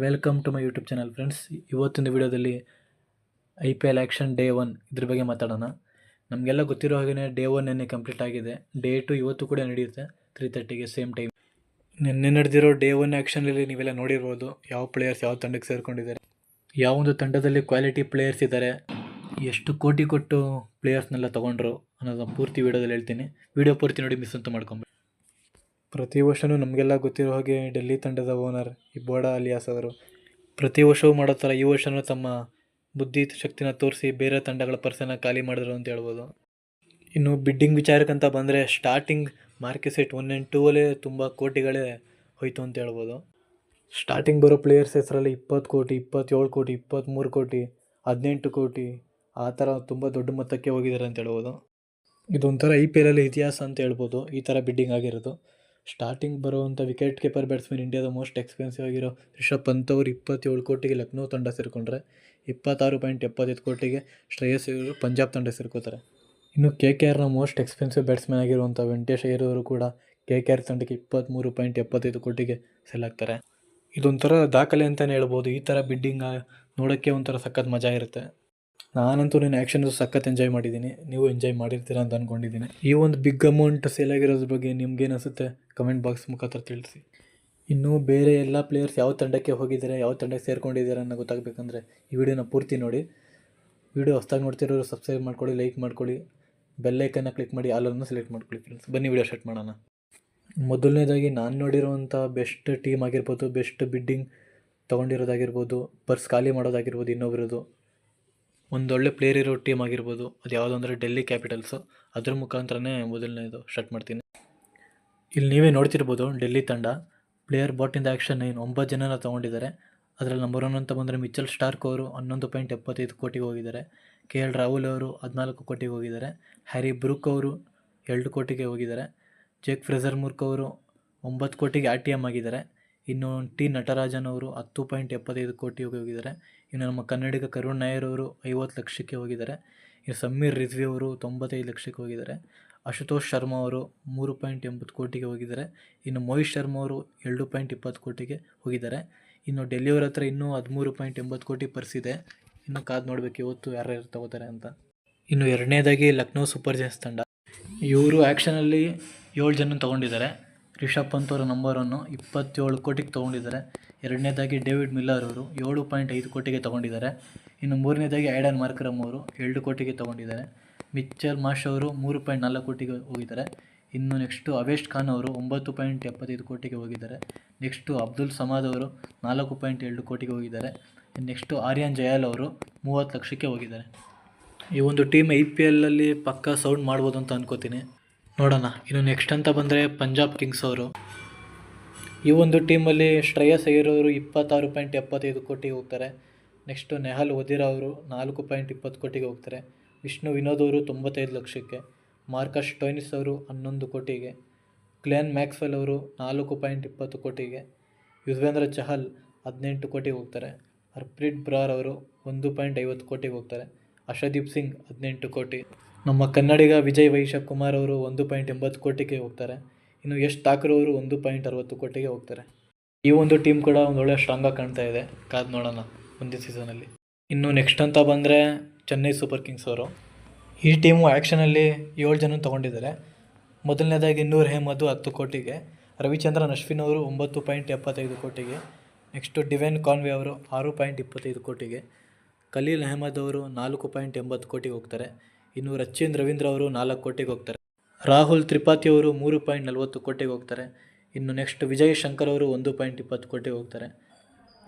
Welcome to my YouTube channel friends. ಇವತ್ತಿನ ವಿಡಿಯೋದಲ್ಲಿ IPL action day 1 ಇದ್ರ ಬಗ್ಗೆ ಮಾತಾಡೋಣ. ನಮಗೆಲ್ಲ ಗೊತ್ತಿರೋ ಹಾಗೆ ಡೇ 1 ನೆನ್ನೆ ಕಂಪ್ಲೀಟ್ ಆಗಿದೆ. ಡೇ 2 ಇವತ್ತು ಕೂಡ ನಡೆಯುತ್ತೆ 3:30ಗೆ ಸೇಮ್ ಟೈಮ್. ನಿನ್ನೆ ನಡೆದಿರೋ ಡೇ 1 ಆ್ಯಕ್ಷನಲ್ಲಿ ನೀವೆಲ್ಲ ನೋಡಿರ್ಬೋದು ಯಾವ ಪ್ಲೇಯರ್ಸ್ ಯಾವ ತಂಡಕ್ಕೆ ಸೇರಿಕೊಂಡಿದ್ದಾರೆ, ಯಾವೊಂದು ತಂಡದಲ್ಲಿ ಕ್ವಾಲಿಟಿ ಪ್ಲೇಯರ್ಸ್ ಇದ್ದಾರೆ, ಎಷ್ಟು ಕೋಟಿ ಕೊಟ್ಟು ಪ್ಲೇಯರ್ಸ್ನೆಲ್ಲ ತೊಗೊಂಡ್ರು ಅನ್ನೋದನ್ನ ಪೂರ್ತಿ ವಿಡಿಯೋದಲ್ಲಿ ಹೇಳ್ತೀನಿ. ವಿಡಿಯೋ ಪೂರ್ತಿ ನೋಡಿ ಮಿಸ್ ಅಂತ ಮಾಡ್ಕೊಂಬೇಡಿ. ಪ್ರತಿ ವರ್ಷವೂ ನಮಗೆಲ್ಲ ಗೊತ್ತಿರೋ ಹಾಗೆ ಡೆಲ್ಲಿ ತಂಡದ ಓನರ್ ಇಬೋಡಾ ಅಲಿಯಾಸ್ ಅವರು ಪ್ರತಿ ವರ್ಷವೂ ಮಾಡೋ ಥರ ಈ ವರ್ಷವೂ ತಮ್ಮ ಬುದ್ಧಿ ಶಕ್ತಿನ ತೋರಿಸಿ ಬೇರೆ ತಂಡಗಳ ಪರ್ಸನ್ನ ಖಾಲಿ ಮಾಡಿದ್ರು ಅಂತ ಹೇಳ್ಬೋದು. ಇನ್ನು ಬಿಡ್ಡಿಂಗ್ ವಿಚಾರಕ್ಕಂತ ಬಂದರೆ ಸ್ಟಾರ್ಟಿಂಗ್ ಮಾರ್ಕೆಟ್ 1 and 2 ಅಲ್ಲೇ ತುಂಬ ಕೋಟಿಗಳೇ ಹೋಯಿತು ಅಂತ ಹೇಳ್ಬೋದು. ಸ್ಟಾರ್ಟಿಂಗ್ ಬರೋ ಪ್ಲೇಯರ್ಸ್ ಹೆಸರಲ್ಲಿ 20 ಕೋಟಿ, 27 ಕೋಟಿ, 23 ಕೋಟಿ, 18 ಕೋಟಿ ಆ ಥರ ತುಂಬ ದೊಡ್ಡ ಮೊತ್ತಕ್ಕೆ ಹೋಗಿದ್ದಾರೆ ಅಂತ ಹೇಳ್ಬೋದು. ಇದೊಂಥರ IPL ಅಲ್ಲಿ ಇತಿಹಾಸ ಅಂತ ಹೇಳ್ಬೋದು ಈ ಥರ ಬಿಡ್ಡಿಂಗ್ ಆಗಿರೋದು. ಸ್ಟಾರ್ಟಿಂಗ್ ಬರುವಂಥ ವಿಕೆಟ್ ಕೀಪರ್ ಬ್ಯಾಟ್ಸ್ಮನ್ ಇಂಡಿಯಾದ ಮೋಸ್ಟ್ ಎಕ್ಸ್ಪೆನ್ಸಿವ್ ಆಗಿರೋ ರಿಷಬ್ ಪಂತ್ ಅವರು 27 ಕೋಟಿಗೆ ಲಕ್ನೋ ತಂಡ ಸೇರಿಕೊಂಡ್ರೆ 26.75 ಕೋಟಿಗೆ ಶ್ರೇಯಸ್ ಅವರು ಪಂಜಾಬ್ ತಂಡ ಸೇರ್ಕೋತಾರೆ. ಇನ್ನು KKRನ ಮೋಸ್ಟ್ ಎಕ್ಸ್ಪೆನ್ಸಿವ್ ಬ್ಯಾಟ್ಸ್ಮನ್ ಆಗಿರುವಂಥ ವೆಂಕಟೇಶ್ ಅಯ್ಯರ್ ಅವರು ಕೂಡ KKR ತಂಡಕ್ಕೆ 23.75 ಕೋಟಿಗೆ ಸೆಲ್ ಆಗ್ತಾರೆ. ಇದೊಂಥರ ದಾಖಲೆ ಅಂತಲೇ ಹೇಳ್ಬೋದು. ಈ ಥರ ಬಿಡ್ಡಿಂಗ್ ನೋಡೋಕ್ಕೆ ಒಂಥರ ಸಖತ್ ಮಜಾ ಇರುತ್ತೆ. ನಾನಂತೂ ನನ್ನ ಆ್ಯಕ್ಷನ್ ಸಖತ್ ಎಂಜಾಯ್ ಮಾಡಿದ್ದೀನಿ, ನೀವು ಎಂಜಾಯ್ ಮಾಡಿರ್ತೀರ ಅಂತ ಅಂದ್ಕೊಂಡಿದ್ದೀನಿ. ಈ ಒಂದು ಬಿಗ್ ಅಮೌಂಟ್ ಸೇಲ್ ಆಗಿರೋದ್ರ ಬಗ್ಗೆ ನಿಮ್ಗೇನು ಅನಿಸುತ್ತೆ ಕಮೆಂಟ್ ಬಾಕ್ಸ್ ಮುಖಾಂತರ ತಿಳಿಸಿ. ಇನ್ನು ಬೇರೆ ಎಲ್ಲ ಪ್ಲೇಯರ್ಸ್ ಯಾವ ತಂಡಕ್ಕೆ ಹೋಗಿದ್ದಾರೆ, ಯಾವ ತಂಡಕ್ಕೆ ಸೇರ್ಕೊಂಡಿದ್ದಾರೆ ಅನ್ನೋ ಗೊತ್ತಾಗಬೇಕಂದ್ರೆ ಈ ವಿಡಿಯೋನ ಪೂರ್ತಿ ನೋಡಿ. ವಿಡಿಯೋ ಹೊಸದಾಗಿ ನೋಡ್ತಿರೋರು ಸಬ್ಸ್ಕ್ರೈಬ್ ಮಾಡ್ಕೊಳ್ಳಿ, ಲೈಕ್ ಮಾಡ್ಕೊಳ್ಳಿ, ಬೆಲ್ಲೈಕನ್ನ ಕ್ಲಿಕ್ ಮಾಡಿ ಆಲನ್ನು ಸೆಲೆಕ್ಟ್ ಮಾಡ್ಕೊಳ್ಳಿ ಫ್ರೆಂಡ್ಸ್. ಬನ್ನಿ ವಿಡಿಯೋ ಸ್ಟಾರ್ಟ್ ಮಾಡೋಣ. ಮೊದಲನೇದಾಗಿ ನಾನು ನೋಡಿರುವಂಥ ಬೆಸ್ಟ್ ಟೀಮ್ ಆಗಿರ್ಬೋದು, ಬೆಸ್ಟ್ ಬಿಡ್ಡಿಂಗ್ ತೊಗೊಂಡಿರೋದಾಗಿರ್ಬೋದು, ಪರ್ಸ್ ಖಾಲಿ ಮಾಡೋದಾಗಿರ್ಬೋದು, ಇನ್ನೊಬ್ಬರದು ಒಂದೊಳ್ಳೆ ಪ್ಲೇಯರ್ ಇರೋ ಟೀಮ್ ಆಗಿರ್ಬೋದು, ಅದು ಯಾವುದು ಅಂದರೆ ಡೆಲ್ಲಿ ಕ್ಯಾಪಿಟಲ್ಸು. ಅದ್ರ ಮುಖಾಂತರನೇ ಮೊದಲನೇದು ಸ್ಟಾರ್ಟ್ ಮಾಡ್ತೀನಿ. ಇಲ್ಲಿ ನೀವೇ ನೋಡ್ತಿರ್ಬೋದು ಡೆಲ್ಲಿ ತಂಡ player bought in the auction 9 ಜನನ ತೊಗೊಂಡಿದ್ದಾರೆ. ಅದರಲ್ಲಿ ನಂಬರ್ 1 ಅಂತ ಬಂದರೆ ಮಿಚೆಲ್ ಸ್ಟಾರ್ಕ್ ಅವರು 11.75 ಕೋಟಿಗೆ ಹೋಗಿದ್ದಾರೆ. KL ರಾಹುಲ್ ಅವರು 14 ಕೋಟಿಗೆ ಹೋಗಿದ್ದಾರೆ. ಹ್ಯಾರಿ ಬ್ರೂಕ್ ಅವರು 2 ಕೋಟಿಗೆ ಹೋಗಿದ್ದಾರೆ. ಜೇಕ್ ಫ್ರೆಜರ್ ಮುರ್ಕ್ ಅವರು 9 ಕೋಟಿಗೆ RTM ಆಗಿದ್ದಾರೆ. ಇನ್ನು ನಟರಾಜನ್ ಅವರು 10.75 ಕೋಟಿಗೆ ಹೋಗಿದ್ದಾರೆ. ಇನ್ನು ನಮ್ಮ ಕನ್ನಡಿಗ ಕರುಣ್ ನಾಯರ್ ಅವರು 50 ಲಕ್ಷಕ್ಕೆ ಹೋಗಿದ್ದಾರೆ. ಇನ್ನು ಸಮೀರ್ ರಿಜ್ವಿ ಅವರು 95 ಲಕ್ಷಕ್ಕೆ ಹೋಗಿದ್ದಾರೆ. ಅಶುತೋಷ್ ಶರ್ಮಾ ಅವರು 3.80 ಕೋಟಿಗೆ ಹೋಗಿದ್ದಾರೆ. ಇನ್ನು ಮೋಹಿತ್ ಶರ್ಮಾ ಅವರು 2.20 ಕೋಟಿಗೆ ಹೋಗಿದ್ದಾರೆ. ಇನ್ನು ಡೆಲ್ಲಿಯವರ ಹತ್ರ ಇನ್ನೂ 13.80 ಕೋಟಿ ಪರ್ಸಿದೆ. ಇನ್ನು ಕಾದು ನೋಡಬೇಕು ಇವತ್ತು ಯಾರ್ಯಾರು ತಗೋತಾರೆ ಅಂತ. ಇನ್ನು ಎರಡನೇದಾಗಿ ಲಕ್ನೋ ಸೂಪರ್ ಜೈನ್ಸ್ ತಂಡ, ಇವರು ಆ್ಯಕ್ಷನಲ್ಲಿ 7 ಜನ ತೊಗೊಂಡಿದ್ದಾರೆ. ರಿಷಬ್ ಪಂತ್ ಅವರು ನಂಬರ್ 1 27 ಕೋಟಿಗೆ ತೊಗೊಂಡಿದ್ದಾರೆ. ಎರಡನೇದಾಗಿ ಡೇವಿಡ್ ಮಿಲ್ಲರ್ ಅವರು 7.5 ಕೋಟಿಗೆ ತೊಗೊಂಡಿದ್ದಾರೆ. ಇನ್ನು ಮೂರನೇದಾಗಿ ಐಡನ್ ಮಾರ್ಕ್ರಮ್ ಅವರು 2 ಕೋಟಿಗೆ ತೊಗೊಂಡಿದ್ದಾರೆ. ಮಿಚ್ಚಲ್ ಮಾರ್ಷ್ ಅವರು 3.4 ಕೋಟಿಗೆ ಹೋಗಿದ್ದಾರೆ. ಇನ್ನು ನೆಕ್ಸ್ಟು ಅವೇಶ್ ಖಾನ್ ಅವರು 9.75 ಕೋಟಿಗೆ ಹೋಗಿದ್ದಾರೆ. ನೆಕ್ಸ್ಟು ಅಬ್ದುಲ್ ಸಮಾದ್ ಅವರು 4.2 ಕೋಟಿಗೆ ಹೋಗಿದ್ದಾರೆ. ನೆಕ್ಸ್ಟು ಆರ್ಯನ್ ಜಯಾಲ್ ಅವರು 30 ಲಕ್ಷಕ್ಕೆ ಹೋಗಿದ್ದಾರೆ. ಈ ಒಂದು ಟೀಮ್ IPLಲ್ಲಿ ಪಕ್ಕಾ ಸೌಂಡ್ ಮಾಡ್ಬೋದು ಅಂತ ಅನ್ಕೋತೀನಿ, ನೋಡೋಣ. ಇನ್ನು ನೆಕ್ಸ್ಟ್ ಅಂತ ಬಂದರೆ ಪಂಜಾಬ್ ಕಿಂಗ್ಸ್ ಅವರು. ಈ ಒಂದು ಟೀಮಲ್ಲಿ ಶ್ರೇಯಸ್ ಅಯ್ಯರ್ ಅವರು 26.75 ಕೋಟಿಗೆ ಹೋಗ್ತಾರೆ. ನೆಕ್ಸ್ಟು ನೆಹಲ್ ವಧೀರಾ ಅವರು 4.20 ಕೋಟಿಗೆ ಹೋಗ್ತಾರೆ. ವಿಷ್ಣು ವಿನೋದ್ ಅವರು 95 ಲಕ್ಷಕ್ಕೆ. ಮಾರ್ಕಸ್ ಸ್ಟೋಯ್ನಿಸ್ ಅವರು 11 ಕೋಟಿಗೆ. ಗ್ಲೆನ್ ಮ್ಯಾಕ್ಸ್ವೆಲ್ ಅವರು 4.20 ಕೋಟಿಗೆ. ಯುಜ್ವೇಂದ್ರ ಚಹಲ್ 18 ಕೋಟಿಗೆ ಹೋಗ್ತಾರೆ. ಹರ್ಪ್ರೀತ್ ಬ್ರಾರ್ ಅವರು 1.50 ಕೋಟಿಗೆ ಹೋಗ್ತಾರೆ. ಅರ್ಷದೀಪ್ ಸಿಂಗ್ 18 ಕೋಟಿ. ನಮ್ಮ ಕನ್ನಡಿಗ ವಿಜಯ್ ವೈಶಾಖ್ ಕುಮಾರ್ ಅವರು 1.80 ಕೋಟಿಗೆ ಹೋಗ್ತಾರೆ. ಇನ್ನು ಯಶ್ ಥಾಕೂರ್ ಅವರು 1.60 ಕೋಟಿಗೆ ಹೋಗ್ತಾರೆ. ಈ ಒಂದು ಟೀಮ್ ಕೂಡ ಒಂದೊಳ್ಳೆ ಸ್ಟ್ರಾಂಗಾಗಿ ಕಾಣ್ತಾ ಇದೆ, ಕಾದು ನೋಡೋಣ ಮುಂದಿನ ಸೀಸನಲ್ಲಿ. ಇನ್ನು ನೆಕ್ಸ್ಟ್ ಅಂತ ಬಂದರೆ ಚೆನ್ನೈ ಸೂಪರ್ ಕಿಂಗ್ಸ್ ಅವರು. ಈ ಟೀಮು ಆ್ಯಕ್ಷನಲ್ಲಿ 7 ಜನ ತೊಗೊಂಡಿದ್ದಾರೆ. ಮೊದಲನೇದಾಗಿ ನೂರ್ ಅಹ್ಮದ್ 10 ಕೋಟಿಗೆ. ರವಿಚಂದ್ರನ್ ಅಶ್ವಿನ್ ಅವರು 9.75 ಕೋಟಿಗೆ. ನೆಕ್ಸ್ಟು ಡಿವೆನ್ ಕಾನ್ವೆ ಅವರು 6.25 ಕೋಟಿಗೆ. ಖಲೀಲ್ ಅಹ್ಮದ್ ಅವರು 4.80 ಕೋಟಿಗೆ ಹೋಗ್ತಾರೆ. ಇನ್ನು ರಚಿನ್ ರವೀಂದ್ರ ಅವರು 4 ಕೋಟಿಗೆ ಹೋಗ್ತಾರೆ. ರಾಹುಲ್ ತ್ರಿಪಾಠಿ ಅವರು 3.40 ಕೋಟಿಗೆ ಹೋಗ್ತಾರೆ. ಇನ್ನು ನೆಕ್ಸ್ಟ್ ವಿಜಯ್ ಶಂಕರ್ ಅವರು 1.20 ಕೋಟಿಗೆ ಹೋಗ್ತಾರೆ.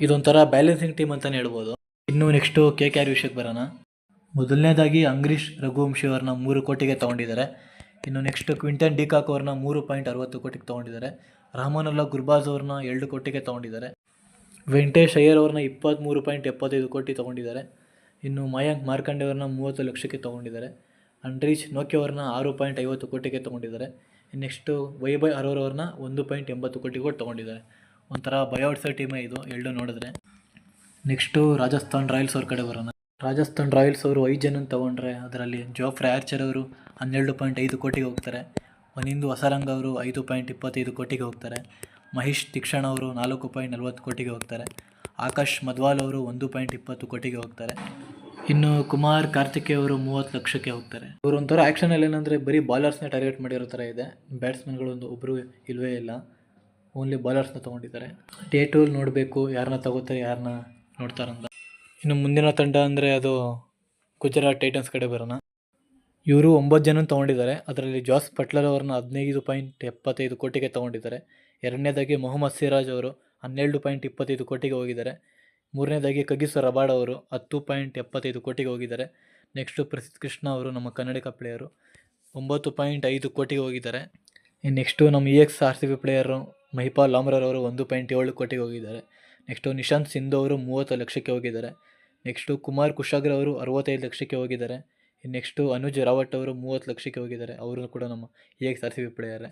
ಇದೊಂಥರ ಬ್ಯಾಲೆನ್ಸಿಂಗ್ ಟೀಮ್ ಅಂತಲೇ ಹೇಳ್ಬೋದು. ಇನ್ನು ನೆಕ್ಸ್ಟು KKR ವಿಷಯಕ್ಕೆ ಬರೋಣ. ಮೊದಲನೇದಾಗಿ ಅಂಗ್ರೀಶ್ ರಘುವಂಶಿ ಅವ್ರನ್ನ 3 ಕೋಟಿಗೆ ತೊಗೊಂಡಿದ್ದಾರೆ. ಇನ್ನು ನೆಕ್ಸ್ಟ್ ಕ್ವಿಂಟನ್ ಡಿಕಾಕ್ ಅವ್ರನ್ನ 3.60 ಕೋಟಿಗೆ ತೊಗೊಂಡಿದ್ದಾರೆ. ರಹಮಾನುಲ್ಲಾ ಗುರ್ಬಾಜ್ ಅವ್ರನ್ನ 2 ಕೋಟಿಗೆ ತೊಗೊಂಡಿದ್ದಾರೆ. ವೆಂಕಟೇಶ್ ಅಯ್ಯರ್ ಅವ್ರನ್ನ 23.75 ಕೋಟಿ ತೊಗೊಂಡಿದ್ದಾರೆ. ಇನ್ನು ಮಯಾಂಕ್ ಮಾರ್ಕಂಡೆ ಅವ್ರನ್ನ 30 ಲಕ್ಷಕ್ಕೆ ತೊಗೊಂಡಿದ್ದಾರೆ. ಅಂಡ್ರೀಶ್ ನೋಕಿ ಅವ್ರನ್ನ 6.50 ಕೋಟಿಗೆ ತೊಗೊಂಡಿದ್ದಾರೆ. ನೆಕ್ಸ್ಟು ವೈಭವ್ ಅರೋರಾ ಅವ್ರನ್ನ 1.80 ಕೋಟಿಗೆ ಕೊಟ್ಟು ತೊಗೊಂಡಿದ್ದಾರೆ. ಒಂಥರ ಬಯೋಟ್ಸರ್ ಟೀಮೇ ಇದು ಎರಡು ನೋಡಿದ್ರೆ. ನೆಕ್ಸ್ಟು ರಾಜಸ್ಥಾನ್ ರಾಯಲ್ಸ್ ಅವ್ರ ಕಡೆ ಬರೋಣ. ರಾಜಸ್ಥಾನ್ ರಾಯಲ್ಸ್ ಅವರು 5 ಜನ ತೊಗೊಂಡ್ರೆ ಅದರಲ್ಲಿ ಜೋಫ್ರೆ ಆರ್ಚರ್ ಅವರು 12.5 ಕೋಟಿಗೆ ಹೋಗ್ತಾರೆ. ಮನಿಂದು ಹೊಸರಂಗ ಅವರು 5.25 ಕೋಟಿಗೆ ಹೋಗ್ತಾರೆ. ಮಹೇಶ್ ತಿಕ್ಷಣ ಅವರು 4.40 ಕೋಟಿಗೆ ಹೋಗ್ತಾರೆ. ಆಕಾಶ್ ಮದ್ವಾಲ್ ಅವರು 1.20 ಕೋಟಿಗೆ ಹೋಗ್ತಾರೆ. ಇನ್ನು ಕುಮಾರ್ ಕಾರ್ತಿಕೇಯ ಅವರು 30 ಲಕ್ಷಕ್ಕೆ ಹೋಗ್ತಾರೆ. ಇವರು ಒಂಥರ ಆ್ಯಕ್ಷನಲ್ಲಿ ಏನಂದರೆ ಬರೀ ಬಾಲರ್ಸ್ನ ಟಾರ್ಗೆಟ್ ಮಾಡಿರೋ ಥರ ಇದೆ. ಬ್ಯಾಟ್ಸ್ಮನ್ಗಳು ಒಬ್ಬರು ಇಲ್ಲವೇ ಇಲ್ಲ, ಓನ್ಲಿ ಬಾಲರ್ಸ್ನ ತೊಗೊಂಡಿದ್ದಾರೆ. ಡೇ ಟೂಲ್ ನೋಡಬೇಕು ಯಾರನ್ನ ತಗೋತಾರೆ, ಯಾರನ್ನ ನೋಡ್ತಾರಂತ. ಇನ್ನು ಮುಂದಿನ ತಂಡ ಅಂದರೆ ಅದು ಗುಜರಾತ್ ಟೈಟನ್ಸ್ ಕಡೆ ಬರೋಣ. ಇವರು 9 ಜನ ತೊಗೊಂಡಿದ್ದಾರೆ. ಅದರಲ್ಲಿ ಜಾಸ್ ಬಟ್ಲರ್ ಅವ್ರನ್ನ 15.75 ಕೋಟಿಗೆ ತೊಗೊಂಡಿದ್ದಾರೆ. ಎರಡನೇದಾಗಿ ಮೊಹಮ್ಮದ್ ಸಿರಾಜ್ ಅವರು 12.25 ಕೋಟಿಗೆ ಹೋಗಿದ್ದಾರೆ. ಮೂರನೇದಾಗಿ ಕಗಿಸೋ ರಬಾಡ್ ಅವರು 10.75 ಕೋಟಿಗೆ ಹೋಗಿದ್ದಾರೆ. ನೆಕ್ಸ್ಟು ಪ್ರಸಿದ್ಧ ಕೃಷ್ಣ ಅವರು ನಮ್ಮ ಕನ್ನಡಿಗ ಪ್ಲೇಯರು 9.5 ಕೋಟಿಗೆ ಹೋಗಿದ್ದಾರೆ. ನೆಕ್ಸ್ಟು ನಮ್ಮ RCB ಪ್ಲೇಯರು ಮಹಿಪಾಲ್ ಲಾಮ್ರರ್ ಅವರು 1.7 ಕೋಟಿಗೆ ಹೋಗಿದ್ದಾರೆ. ನೆಕ್ಸ್ಟು ನಿಶಾಂತ್ ಸಿಂಧು ಅವರು 30 ಲಕ್ಷಕ್ಕೆ ಹೋಗಿದ್ದಾರೆ. ನೆಕ್ಸ್ಟು ಕುಮಾರ್ ಕುಶಾಗ್ರ ಅವರು 65 ಲಕ್ಷಕ್ಕೆ ಹೋಗಿದ್ದಾರೆ. ನೆಕ್ಸ್ಟು ಅನುಜ್ ರಾವಟ್ ಅವರು 30 ಲಕ್ಷಕ್ಕೆ ಹೋಗಿದ್ದಾರೆ. ಅವರು ಕೂಡ ನಮ್ಮ RCB ಪ್ಲೇಯರೇ.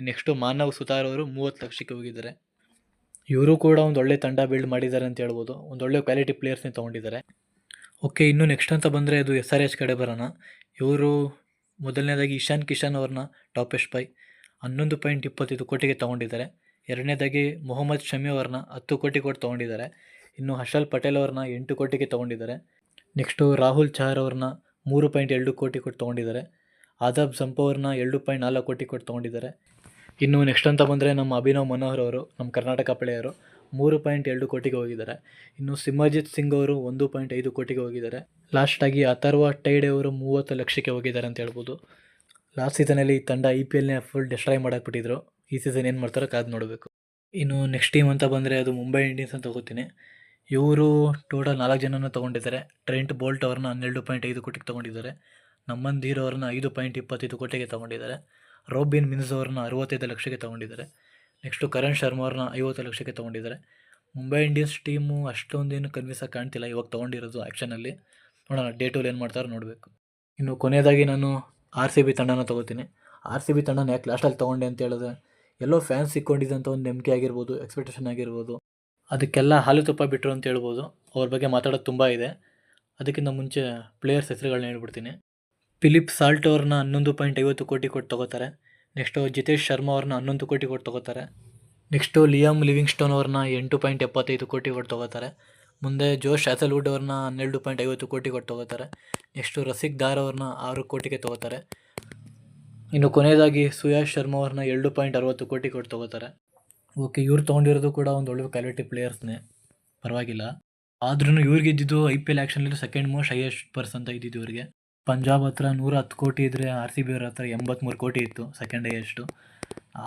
ನೆಕ್ಸ್ಟು ಮಾನವ್ ಸುತಾರ್ ಅವರು 30 ಲಕ್ಷಕ್ಕೆ ಹೋಗಿದ್ದಾರೆ. ಇವರು ಕೂಡ ಒಂದು ಒಳ್ಳೆ ತಂಡ ಬಿಲ್ಡ್ ಮಾಡಿದ್ದಾರೆ ಅಂತ ಹೇಳ್ಬೋದು. ಒಂದು ಒಳ್ಳೆ ಕ್ವಾಲಿಟಿ ಪ್ಲೇಯರ್ಸ್ನೇ ತೊಗೊಂಡಿದ್ದಾರೆ. ಓಕೆ, ಇನ್ನು ನೆಕ್ಸ್ಟ್ ಅಂತ ಬಂದರೆ ಅದು SRH ಕಡೆ ಬರೋಣ. ಇವರು ಮೊದಲನೇದಾಗಿ ಇಶಾನ್ ಕಿಶನ್ ಅವ್ರನ್ನ ಟಾಪೆಸ್ಟ್ ಬೈ 11.25 ಕೋಟಿಗೆ ತೊಗೊಂಡಿದ್ದಾರೆ. ಎರಡನೇದಾಗಿ ಮೊಹಮ್ಮದ್ ಶಮಿ ಅವ್ರನ್ನ 10 ಕೋಟಿ ಕೊಟ್ಟು ತೊಗೊಂಡಿದ್ದಾರೆ. ಇನ್ನು ಹರ್ಷಲ್ ಪಟೇಲ್ ಅವ್ರನ್ನ 8 ಕೋಟಿಗೆ ತೊಗೊಂಡಿದ್ದಾರೆ. ನೆಕ್ಸ್ಟು ರಾಹುಲ್ ಚಹರ್ ಅವ್ರನ್ನ 3.2 ಕೋಟಿ ಕೊಟ್ಟು ತೊಗೊಂಡಿದ್ದಾರೆ. ಆದಾಬ್ ಜಂಪ್ ಅವ್ರನ್ನ 2.4 ಕೋಟಿ ಕೊಟ್ಟು ತೊಗೊಂಡಿದ್ದಾರೆ. ಇನ್ನು ನೆಕ್ಸ್ಟ್ ಅಂತ ಬಂದರೆ ನಮ್ಮ ಅಭಿನವ್ ಮನೋಹರ್ ಅವರು ನಮ್ಮ ಕರ್ನಾಟಕ ಪ್ಲೇಯರು 3.2 ಕೋಟಿಗೆ ಹೋಗಿದ್ದಾರೆ. ಇನ್ನು ಸಿಮರ್ಜಿತ್ ಸಿಂಗ್ ಅವರು 1.5 ಕೋಟಿಗೆ ಹೋಗಿದ್ದಾರೆ. ಲಾಸ್ಟಾಗಿ ಅಥರ್ವ ಟೈಡೆ ಅವರು 30 ಲಕ್ಷಕ್ಕೆ ಹೋಗಿದ್ದಾರೆ ಅಂತ ಹೇಳ್ಬೋದು. ಲಾಸ್ಟ್ ಸೀಸನಲ್ಲಿ ಈ ತಂಡ IPLನೇ ಫುಲ್ ಡಿಸ್ಟ್ರಾಯ್ ಮಾಡಾಕ್ಬಿಟ್ಟಿದ್ರು. ಈ ಸೀಸನ್ ಏನು ಮಾಡ್ತಾರೋ ಕಾದು ನೋಡಬೇಕು. ಇನ್ನು ನೆಕ್ಸ್ಟ್ ಟೀಮ್ ಅಂತ ಬಂದರೆ ಅದು ಮುಂಬೈ ಇಂಡಿಯನ್ಸ್ ಅಂತ ತಗೋತೀನಿ. ಇವರು ಟೋಟಲ್ 4 ಜನನ ತೊಗೊಂಡಿದ್ದಾರೆ. ಟ್ರೆಂಟ್ ಬೋಲ್ಟ್ ಅವ್ರನ್ನ 12.5 ಕೋಟಿಗೆ ತೊಗೊಂಡಿದ್ದಾರೆ. ನಮ್ಮನ್ ಧೀರ್ ಅವ್ರನ್ನ 5.25 ಕೋಟಿಗೆ ತೊಗೊಂಡಿದ್ದಾರೆ. ರೋಬಿನ್ ಮಿನ್ಸ್ ಅವ್ರನ್ನ 65 ಲಕ್ಷಕ್ಕೆ ತೊಗೊಂಡಿದ್ದಾರೆ. ನೆಕ್ಸ್ಟು ಕರಣ್ ಶರ್ಮಾ ಅವ್ರನ್ನ 50 ಲಕ್ಷಕ್ಕೆ ತೊಗೊಂಡಿದ್ದಾರೆ. ಮುಂಬೈ ಇಂಡಿಯನ್ಸ್ ಟೀಮು ಅಷ್ಟೊಂದೇನು ಕನ್ವಿನ್ಸಾಗಿ ಕಾಣ್ತಿಲ್ಲ ಇವಾಗ ತೊಗೊಂಡಿರೋದು ಆ್ಯಕ್ಷನಲ್ಲಿ. ನೋಡೋಣ ಡೇ ಟೂಲ್ ಏನು ಮಾಡ್ತಾರೋ ನೋಡಬೇಕು. ಇನ್ನು ಕೊನೆಯದಾಗಿ ನಾನು RCB ತಂಡನ ತೊಗೋತೀನಿ. RCB ತಂಡನ ಯಾಕೆ ಲಾಸ್ಟಲ್ಲಿ ತೊಗೊಂಡೆ ಅಂತ ಹೇಳಿದ್ರೆ ಎಲ್ಲೋ ಫ್ಯಾನ್ಸ್ ಸಿಕ್ಕೊಂಡಿದ್ದಂಥ ಒಂದು ನಂಬಿಕೆ ಆಗಿರ್ಬೋದು, ಎಕ್ಸ್ಪೆಕ್ಟೇಷನ್ ಆಗಿರ್ಬೋದು, ಅದಕ್ಕೆಲ್ಲ ಹಾಲು ತುಪ್ಪ ಬಿಟ್ಟರು ಅಂತ ಹೇಳ್ಬೋದು. ಅವ್ರ ಬಗ್ಗೆ ಮಾತಾಡೋದು ತುಂಬ ಇದೆ. ಅದಕ್ಕಿಂತ ಮುಂಚೆ ಪ್ಲೇಯರ್ಸ್ ಹೆಸರುಗಳನ್ನ ಹೇಳ್ಬಿಡ್ತೀನಿ. ಫಿಲಿಪ್ ಸಾಲ್ಟ್ ಅವ್ರನ್ನ 11.50 ಕೋಟಿ ಕೊಟ್ಟು ತೊಗೋತಾರೆ. ನೆಕ್ಸ್ಟು ಜಿತೇಶ್ ಶರ್ಮಾ ಅವ್ರನ್ನ 11 ಕೋಟಿ ಕೊಟ್ಟು ತೊಗೋತಾರೆ. ನೆಕ್ಸ್ಟು ಲಿಯಾಮ್ ಲಿವಿಂಗ್ಸ್ಟೋನ್ ಅವ್ರನ್ನ 8.75 ಕೋಟಿ ಕೊಟ್ಟು ತೊಗೋತಾರೆ. ಮುಂದೆ ಜೋಶ್ ಹ್ಯಾಸಲ್ವುಡ್ ಅವ್ರನ್ನ 12.50 ಕೋಟಿ ಕೊಟ್ಟು ತೊಗೋತಾರೆ. ನೆಕ್ಸ್ಟು ರಸಿಕ್ ದಾರ್ ಅವ್ರನ್ನ 6 ಕೋಟಿಗೆ ತೊಗೋತಾರೆ. ಇನ್ನು ಕೊನೆಯದಾಗಿ ಸುಯಾಶ್ ಶರ್ಮಾ ಅವ್ರನ್ನ 2.60 ಕೋಟಿ ಕೊಟ್ಟು ತೊಗೋತಾರೆ. ಓಕೆ, ಇವ್ರು ತೊಗೊಂಡಿರೋದು ಕೂಡ ಒಂದು ಒಳ್ಳೆ ಕ್ವಾಲಿಟಿ ಪ್ಲೇಯರ್ಸ್ನೇ, ಪರವಾಗಿಲ್ಲ. ಆದ್ರೂ ಇವ್ರಿಗೆ ಇದ್ದಿದ್ದು IPL ಆ್ಯಕ್ಷನಲ್ಲಿ ಸೆಕೆಂಡ್ ಮೋಸ್ಟ್ ಹೈಯೆಸ್ಟ್ ಪರ್ಸ್ ಅಂತ ಇದ್ದಿದ್ದು ಇವ್ರಿಗೆ. ಪಂಜಾಬ್ ಹತ್ರ 110 ಕೋಟಿ ಇದ್ದರೆ RCB ಅವ್ರ ಹತ್ರ 83 ಕೋಟಿ ಇತ್ತು, ಸೆಕೆಂಡ್ ಹೈಯೆಸ್ಟು.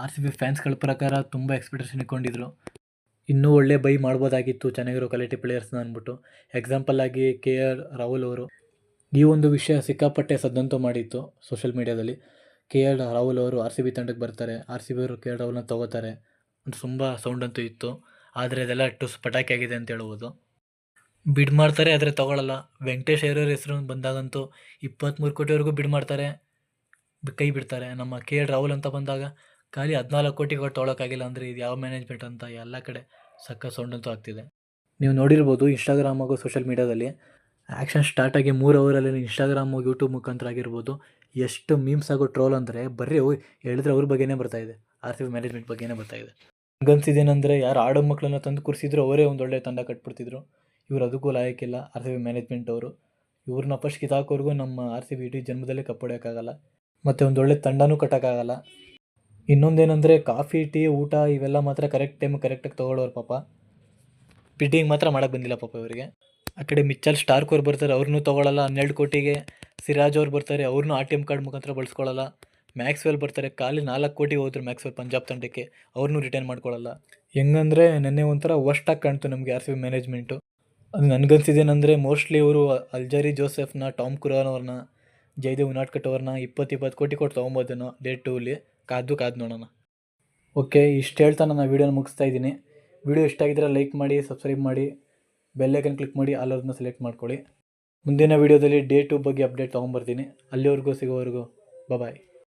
RCB ಫ್ಯಾನ್ಸ್ಗಳ ಪ್ರಕಾರ ತುಂಬ ಎಕ್ಸ್ಪೆಕ್ಟೇಷನ್ ಇಟ್ಕೊಂಡಿದ್ರು. ಇನ್ನೂ ಒಳ್ಳೆ ಬೈ ಮಾಡ್ಬೋದಾಗಿತ್ತು ಚೆನ್ನಾಗಿರೋ ಕ್ವಾಲಿಟಿ ಪ್ಲೇಯರ್ಸ್ನ ಅಂದ್ಬಿಟ್ಟು. ಎಕ್ಸಾಂಪಲ್ ಆಗಿ KL ರಾಹುಲ್ ಅವರು. ಈ ಒಂದು ವಿಷಯ ಸಿಕ್ಕಾಪಟ್ಟೆ ಸದ್ದಂತೂ ಮಾಡಿತ್ತು ಸೋಷಿಯಲ್ ಮೀಡಿಯಾದಲ್ಲಿ. KL ರಾಹುಲ್ ಅವರು RCB ತಂಡಕ್ಕೆ ಬರ್ತಾರೆ, RCB ಅವರು KL ರಾಹುಲ್ನ ತೊಗೋತಾರೆ ಅಂತ ತುಂಬ ಸೌಂಡ್ ಅಂತೂ ಇತ್ತು. ಆದರೆ ಅದೆಲ್ಲ ಟುಸ್ ಪಟಾಕಿ ಆಗಿದೆ ಅಂತ ಹೇಳ್ಬೋದು. ಬಿಡ್ ಮಾಡ್ತಾರೆ ಆದರೆ ತೊಗೊಳ್ಳಲ್ಲ. ವೆಂಕಟೇಶ್ ಅಯ್ಯರ್ ಹೆಸರು ಬಂದಾಗಂತೂ 23 ಕೋಟಿವರೆಗೂ ಬಿಡ್ ಮಾಡ್ತಾರೆ, ಕೈ ಬಿಡ್ತಾರೆ. ನಮ್ಮ KL ರಾಹುಲ್ ಅಂತ ಬಂದಾಗ ಖಾಲಿ 14 ಕೋಟಿ ಕೊಟ್ಟು ತೊಗೊಳಕ್ಕಾಗಿಲ್ಲ ಅಂದರೆ ಇದು ಯಾವ ಮ್ಯಾನೇಜ್ಮೆಂಟ್ ಅಂತ ಎಲ್ಲ ಕಡೆ ಸಕ್ಕ ಸೌಂಡ್ ಅಂತೂ ಆಗ್ತಿದೆ. ನೀವು ನೋಡಿರ್ಬೋದು ಇನ್ಸ್ಟಾಗ್ರಾಮ್ ಹಾಗೂ ಸೋಷಿಯಲ್ ಮೀಡ್ಯಾದಲ್ಲಿ ಆ್ಯಕ್ಷನ್ ಸ್ಟಾರ್ಟ್ ಆಗಿ 3 ಅವರಲ್ಲಿ ಇನ್ಸ್ಟಾಗ್ರಾಮು ಯೂಟ್ಯೂಬ್ ಮುಖಾಂತರ ಆಗಿರ್ಬೋದು ಎಷ್ಟು ಮೀಮ್ಸ್ ಆಗೋ ಟ್ರೋಲ್ ಅಂದರೆ ಬರೀ ಹೇಳಿದ್ರೆ ಅವ್ರ ಬಗ್ಗೆನೇ ಬರ್ತಾಯಿದೆ, RCB ಮ್ಯಾನೇಜ್ಮೆಂಟ್ ಬಗ್ಗೆನೇ ಬರ್ತಾಯಿದೆ. ಗನ್ಸಿದೇನೆಂದರೆ ಯಾರು ಆಡೋ ಮಕ್ಕಳನ್ನ ತಂದು ಕೂರಿಸಿದ್ರು ಅವರೇ ಒಂದು ಒಳ್ಳೆ ತಂಡ ಕಟ್ಬಿಡ್ತಿದ್ರು. ಇವ್ರು ಅದಕ್ಕೂ ಲಾಯಕ್ಕಿಲ್ಲ RCB ಮ್ಯಾನೇಜ್ಮೆಂಟ್ ಅವರು. ಇವ್ರನ್ನ ಫಸ್ಟ್ ಕಿತ್ತಾಕೋರ್ಗೂ ನಮ್ಮ RCB ಇಡೀ ಜನ್ಮದಲ್ಲೇ ಕಪ್ ಹೊಡೆಯೋಕ್ಕಾಗಲ್ಲ, ಮತ್ತು ಒಂದು ಒಳ್ಳೆ ತಂಡನೂ ಕಟ್ಟೋಕ್ಕಾಗಲ್ಲ. ಇನ್ನೊಂದೇನೆಂದರೆ ಕಾಫಿ, ಟೀ, ಊಟ ಇವೆಲ್ಲ ಮಾತ್ರ ಕರೆಕ್ಟ್ ಟೈಮ್ ಕರೆಕ್ಟಾಗಿ ತೊಗೊಳ್ಳೋರು ಪಾಪ. ಬಿಡ್ಡಿಂಗ್ ಮಾತ್ರ ಮಾಡೋಕ್ಕೆ ಬಂದಿಲ್ಲ ಪಾಪ ಇವರಿಗೆ. ಆ ಕಡೆ ಮಿಚ್ಚಲ್ ಸ್ಟಾರ್ಕ್ ಅವ್ರು ಬರ್ತಾರೆ, ಅವ್ರನ್ನೂ ತೊಗೊಳ್ಳಲ್ಲ 12 ಕೋಟಿಗೆ. ಸಿರಾಜ್ ಅವ್ರು ಬರ್ತಾರೆ, ಅವ್ರನ್ನೂ ATM ಕಾರ್ಡ್ ಮುಖಾಂತರ ಬಳಸ್ಕೊಳ್ಳಲ್ಲ. ಮ್ಯಾಕ್ಸ್ವೆಲ್ ಬರ್ತಾರೆ, ಖಾಲಿ 4 ಕೋಟಿಗೆ ಹೋದ್ರು ಮ್ಯಾಕ್ಸ್ವೆಲ್ ಪಂಜಾಬ್ ತಂಡಕ್ಕೆ, ಅವ್ರನ್ನೂ ರಿಟರ್ನ್ ಮಾಡ್ಕೊಳ್ಳಲ್ಲ. ಹೆಂಗಂದರೆ ನೆನ್ನೆ ಒಂಥರ ವರ್ಸ್ಟಾಗಿ ಕಾಣ್ತು ನಮಗೆ RCB ಮ್ಯಾನೇಜ್ಮೆಂಟು. ಅದು ನನಗನ್ಸಿದ್ದೇನೆಂದರೆ ಮೋಸ್ಟ್ಲಿ ಇವರು ಅಲ್ಜರಿ ಜೋಸೆಫ್ನ, ಟಾಮ್ ಕುರಾನ್ ಅವ್ರನ್ನ, ಜೈದೇವ್ ಉನಾಟ್ಕಟ್ ಅವ್ರನ್ನ 20 ಕೋಟಿ ಕೊಟ್ಟು ತೊಗೊಬೋದೇನೋ ಡೇ ಟೂಲಿ. ಕಾದು ನೋಡೋಣ. ಓಕೆ, ಇಷ್ಟು ಹೇಳ್ತಾ ನಾನು ವೀಡಿಯೋನ ಮುಗಿಸ್ತಾ ಇದ್ದೀನಿ. ವೀಡಿಯೋ ಇಷ್ಟ ಆಗಿದ್ರೆ ಲೈಕ್ ಮಾಡಿ, ಸಬ್ಸ್ಕ್ರೈಬ್ ಮಾಡಿ, ಬೆಲ್ಲೈಕನ್ ಕ್ಲಿಕ್ ಮಾಡಿ, ಆಲೋದನ್ನ ಸೆಲೆಕ್ಟ್ ಮಾಡ್ಕೊಳ್ಳಿ. ಮುಂದಿನ ವೀಡಿಯೋದಲ್ಲಿ ಡೇ 2 ಬಗ್ಗೆ ಅಪ್ಡೇಟ್ ತೊಗೊಂಬರ್ತೀನಿ. ಅಲ್ಲಿವರೆಗೂ ಸಿಗೋವರೆಗೂ ಬಾಯ್.